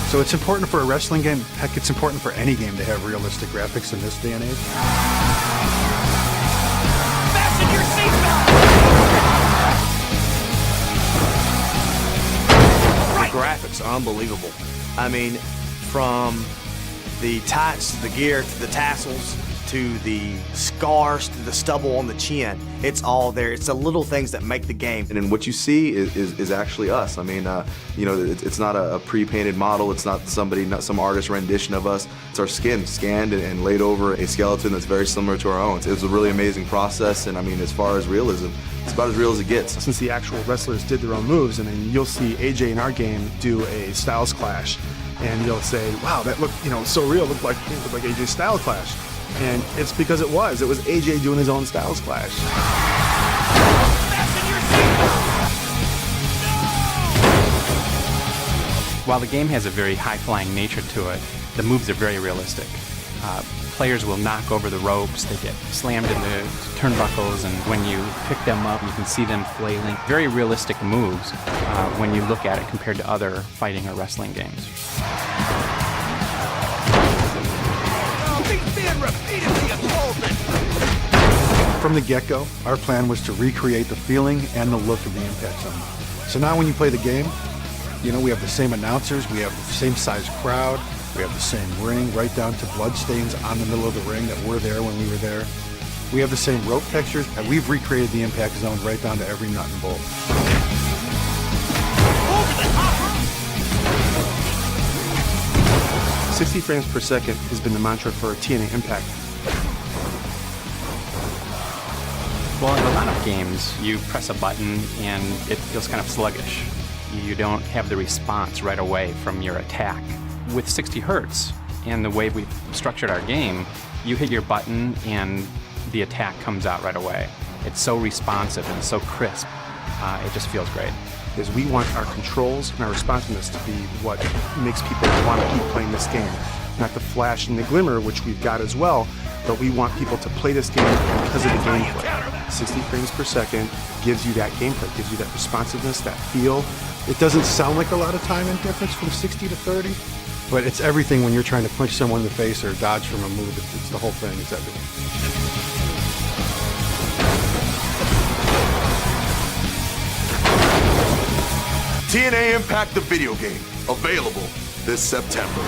So it's important for a wrestling game. Heck, it's important for any game to have realistic graphics in this day and age. Fasten your seatbelt! The graphics are unbelievable. I mean, from the tights to the gear to the tassels to the scars to the stubble on the chin, it's all there. It's the little things that make the game. And what you see is actually us. I mean, you know, it's not a pre-painted model. It's not some artist rendition of us. It's our skin scanned and laid over a skeleton that's very similar to our own. It was a really amazing process, and I mean, as far as realism, it's about as real as it gets. Since the actual wrestlers did their own moves, and then you'll see AJ in our game do a Styles Clash, and you'll say, wow, that looked, you know, so real, it looked like AJ's Styles Clash. And it's because it was AJ doing his own Styles Clash. While the game has a very high-flying nature to it, the moves are very realistic. Players will knock over the ropes, they get slammed in the turnbuckles, and when you pick them up, you can see them flailing. Very realistic moves when you look at it compared to other fighting or wrestling games. From the get-go, our plan was to recreate the feeling and the look of the Impact Zone. So now when you play the game, you know, we have the same announcers, we have the same size crowd, we have the same ring, right down to bloodstains on the middle of the ring that were there when we were there. We have the same rope textures, and we've recreated the Impact Zone right down to every nut and bolt. 60 frames per second has been the mantra for TNA Impact. Well, in a lot of games, you press a button and it feels kind of sluggish. You don't have the response right away from your attack. With 60 hertz and the way we've structured our game, you hit your button and the attack comes out right away. It's so responsive and so crisp. It just feels great. Is we want our controls and our responsiveness to be what makes people want to keep playing this game. Not the flash and the glimmer, which we've got as well, but we want people to play this game because of the gameplay. 60 frames per second gives you that gameplay, gives you that responsiveness, that feel. It doesn't sound like a lot of time and difference from 60 to 30, but it's everything when you're trying to punch someone in the face or dodge from a move. It's the whole thing. It's everything. TNA Impact the video game, available this September.